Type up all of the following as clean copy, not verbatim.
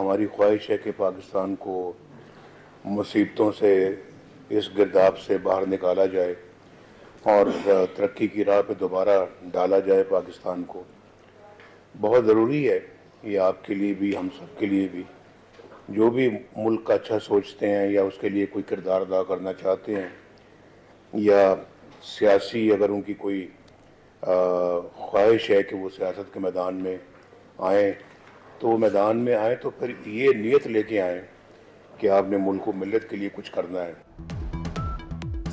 हमारी ख्वाहिश है कि पाकिस्तान को मुसीबतों से, इस गिरदाब से बाहर निकाला जाए और तरक्की की राह पे दोबारा डाला जाए पाकिस्तान को। बहुत ज़रूरी है ये आपके लिए भी, हम सब के लिए भी, जो भी मुल्क का अच्छा सोचते हैं या उसके लिए कोई किरदार अदा करना चाहते हैं, या सियासी अगर उनकी कोई ख्वाहिश है कि वो सियासत के मैदान में आएँ, तो वो मैदान में आए तो फिर ये नीयत लेके आएँ कि आपने मुल्क को मिल्लत के लिए कुछ करना है।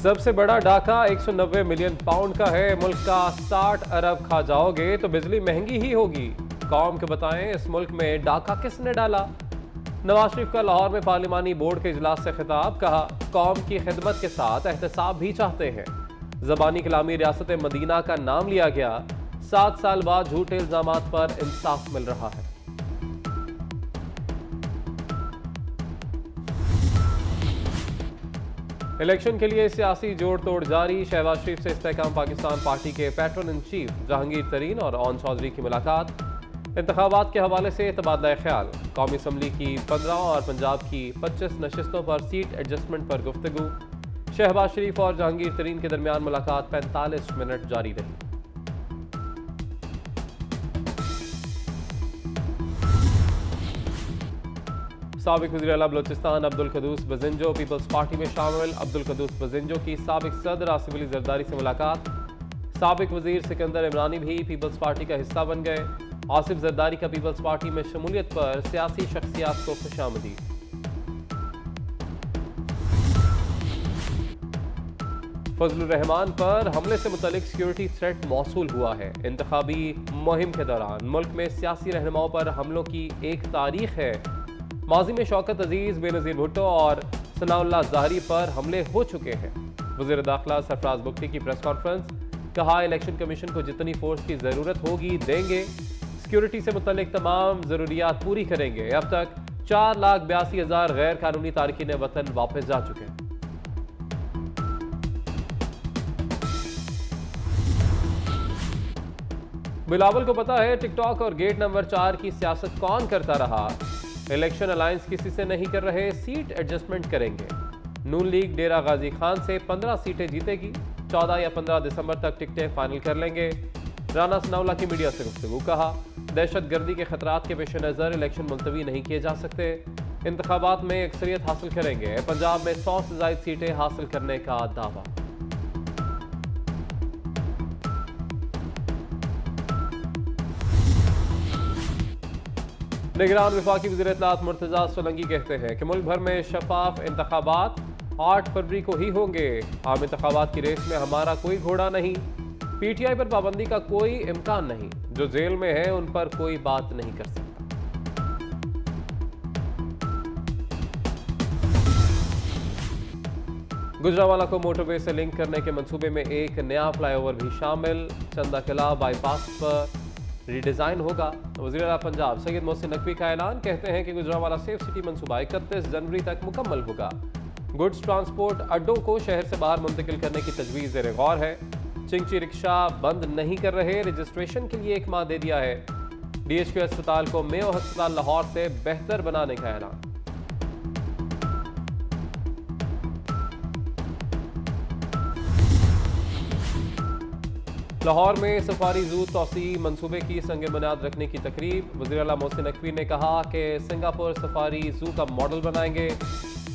सबसे बड़ा डाका 190 मिलियन पाउंड का है। मुल्क का 60 अरब खा जाओगे तो बिजली महंगी ही होगी। कौम के बताएं, इस मुल्क में डाका किसने डाला? नवाज शरीफ का लाहौर में पार्लिमानी बोर्ड के इजलास से खिताब। कहा, कौम की खिदमत के साथ एहतसाब भी चाहते हैं। ज़बानी कलामी रियासत मदीना का नाम लिया गया। 7 साल बाद झूठे इल्जामात पर इंसाफ मिल रहा है। इलेक्शन के लिए सियासी जोड़ तोड़ जारी। शहबाज शरीफ से इस्तेहकाम पाकिस्तान पार्टी के पैट्रन इन चीफ जहांगीर तरीन और ओन चौधरी की मुलाकात। इंतखाबात के हवाले से तबादला ख्याल। कौमी असम्बली की 15 और पंजाब की 25 नशिस्तों पर सीट एडजस्टमेंट पर गुफ्तगू। शहबाज शरीफ और जहांगीर तरीन के दरमियान मुलाकात 45 मिनट जारी रही। साबिक वज़ीर आला बलोचिस्तान अब्दुल क़ुद्दूस बज़िंजो पीपल्स पार्टी में शामिल। अब्दुल क़ुद्दूस बज़िंजो की साबिक सदर आसिफ अली ज़रदारी से मुलाकात। साबिक वज़ीर सिकंदर इमरानी भी पीपल्स पार्टी का हिस्सा बन गए। आसिफ ज़रदारी का पीपल्स पार्टी में शमूलियत पर सियासी शख्सियात को खुशामदीद। फजलुर रहमान पर हमले से मुतल्लिक सिक्योरिटी थ्रेट मौसूल हुआ है। इंतखाबी मुहिम के दौरान मुल्क में सियासी रहनुमाओं पर हमलों की एक तारीख है। माजी में शौकत अजीज, बेनज़ीर भुट्टो और सनाउल्लाह ज़ाहरी पर हमले हो चुके हैं। वज़ीर दाखिला सरफराज बुख्ती की प्रेस कॉन्फ्रेंस। कहा, इलेक्शन कमीशन को जितनी फोर्स की ज़रूरत होगी देंगे। सिक्योरिटी से मुतल्लिक तमाम ज़रूरियात पूरी करेंगे। अब तक 4,82,000 गैर कानूनी तारकीन वतन वापस जा चुके हैं। बिलावल को पता है टिकटॉक और गेट नंबर 4 की सियासत कौन करता रहा। इलेक्शन अलायंस किसी से नहीं कर रहे, सीट एडजस्टमेंट करेंगे। नून लीग डेरा गाजी खान से 15 सीटें जीतेगी। 14 या 15 दिसंबर तक टिकटें फाइनल कर लेंगे। राना सनाउल्लाह की मीडिया से गुफ्तगू। कहा, दहशत गर्दी के खतरात के पेश नज़र इलेक्शन मुलतवी नहीं किए जा सकते। इंतखाबात में अक्सरियत हासिल करेंगे। पंजाब में 100 से ज़ायद सीटें हासिल करने का दावा। निगरान वफाकी वज़ीर इत्तलात मुर्तज़ा सोलंकी कहते हैं कि मुल्क भर में शफाफ इंतखाबात 8 फरवरी को ही होंगे। आम इंतखाबात की रेस में हमारा कोई घोड़ा नहीं। PTI पर पाबंदी का कोई इम्कान नहीं। जो जेल में है उन पर कोई बात नहीं कर सकता। गुजरांवाला को मोटरवे से लिंक करने के मंसूबे में एक नया फ्लाईओवर भी शामिल। चंदा किला बाईपास पर रीडिज़ाइन होगा। वज़ीर आला पंजाब सैयद मोहसिन नकवी का ऐलान। कहते हैं कि गुजरांवाला सेफ सिटी मंसूबा 31 जनवरी तक मुकम्मल होगा। गुड्स ट्रांसपोर्ट अड्डों को शहर से बाहर मुंतकिल करने की तजवीज़ ज़ेर गौर है। चिंची रिक्शा बंद नहीं कर रहे, रजिस्ट्रेशन के लिए 1 माह दे दिया है। DHQ अस्पताल को मेयो अस्पताल लाहौर से बेहतर बनाने का ऐलान। लाहौर में सफारी जू तोसी मंसूबे की संग बुनियाद रखने की तकरीब। वज़ीर आला मोहसिन नकवी ने कहा कि सिंगापुर सफारी जू का मॉडल बनाएंगे।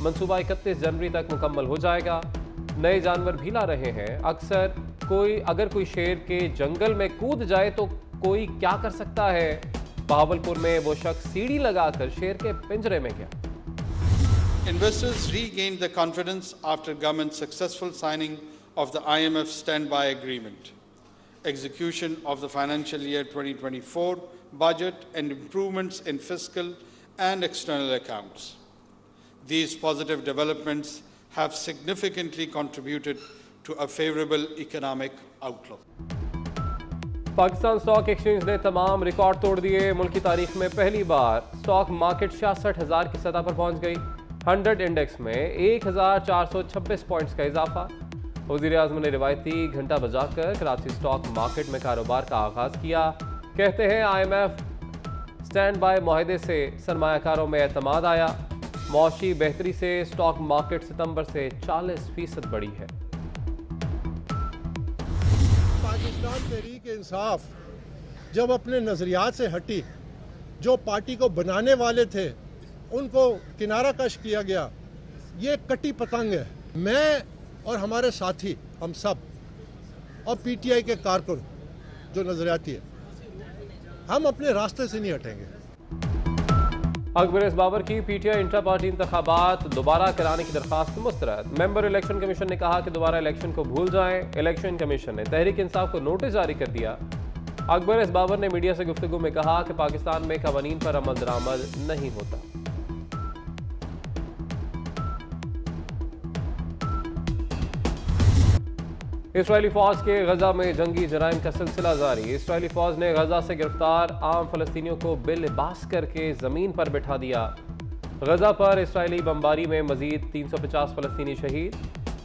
मंसूबा 31 जनवरी तक मुकम्मल हो जाएगा। नए जानवर भी ला रहे हैं। अगर कोई शेर के जंगल में कूद जाए तो कोई क्या कर सकता है। बहावलपुर में वो शख्स सीढ़ी लगाकर शेर के पिंजरे में गया। Investors regained their confidence after government's successful signing of the IMF standby agreement, execution of the financial year 2024 budget and improvements in fiscal and external accounts. These positive developments have significantly contributed to a favorable economic outlook. Pakistan stock exchange ने तमाम record तोड़ दिए। मुल्क की तारीख में पहली बार stock market 66,000 की सतह पर पहुंच गई। 100 इंडेक्स में 1,426 पॉइंट्स का इजाफा। वज़ीर आज़म ने रिवायती घंटा बजाकर कराची स्टॉक मार्केट में कारोबार का आगाज किया। कहते हैं IMF स्टैंड बाय मुआहदे से सरमायाकारों में एतमाद आया। मौशी बेहतरी से स्टॉक मार्केट सितंबर से 40% बढ़ी है। पाकिस्तान तहरीक इंसाफ जब अपने नजरियात से हटी, जो पार्टी को बनाने वाले थे उनको किनारा कश किया गया, ये कटी पतंग है। मैं और हमारे साथी, हम सब और पीटीआई के कारकुन जो नजरियाती है, हम अपने रास्ते से नहीं हटेंगे। अकबर बाबर की पीटीआई इंट्रा पार्टी इंतखाबात दोबारा कराने की दरखास्त मुस्तरद। मेंबर इलेक्शन कमीशन ने कहा कि दोबारा इलेक्शन को भूल जाएं। इलेक्शन कमीशन ने तहरीक इंसाफ को नोटिस जारी कर दिया। अकबर बाबर ने मीडिया से गुफ्तगू में कहा कि पाकिस्तान में कवानीन पर अमल दरामद नहीं होता। इसराइली फौज के गजा में जंगी जराइम का सिलसिला जारी। इसराइली फौज ने गजा से गिरफ्तार आम फलस्तीनियों को बेलिबास करके जमीन पर बिठा दिया। गजा पर इसराइली बमबारी में मजीद 350 फलस्तीनी शहीद।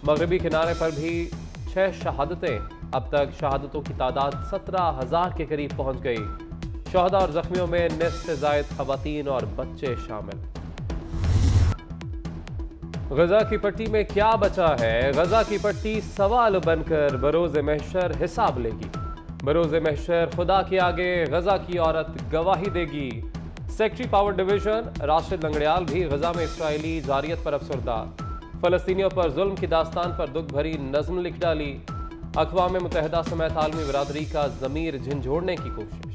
मगरबी किनारे पर भी 6 शहादतें। अब तक शहादतों की तादाद 17,000 के करीब पहुंच गई। शहदा और जख्मियों में निस्फ से जायद खवातीन और बच्चे शामिल। गजा की पट्टी में क्या बचा है? गजा की पट्टी सवाल बनकर बरोज़े महशर हिसाब लेगी। बरोज़े महशर खुदा के आगे गजा की औरत गवाही देगी। Secretary power division Rashid Langrial भी गजा में इसराइली जारियत पर अफसरदा। फलस्तीनियों पर जुल्म की दास्तान पर दुख भरी नज्म लिख डाली। अक़वाम मुत्तहिदा समेत आलमी बिरादरी का ज़मीर झंझोड़ने की कोशिश।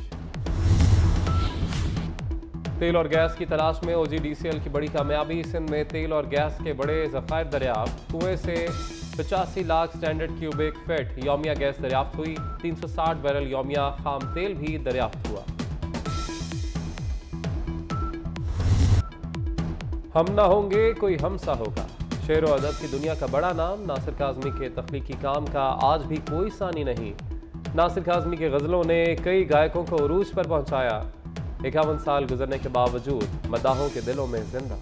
तेल और गैस की तलाश में OGDCL की बड़ी कामयाबी। सिंध में तेल और गैस के बड़े ज़खायर दरियाफ्त। कुएं से 85 लाख स्टैंडर्ड क्यूबिक फीट यौमिया गैस दरियाफ्त हुई। 360 बैरल यौमिया खाम तेल भी दरियाफ्त हुआ। हम ना होंगे कोई हमसा होगा। शेर व अदब की दुनिया का बड़ा नाम नासिर काज़मी के तख्लीकी काम का आज भी कोई सानी नहीं। नासिर काज़मी की गज़लों ने कई गायकों को उरूज पर पहुंचाया। 51 साल गुजरने के बावजूद मदाहों के दिलों में जिंदा।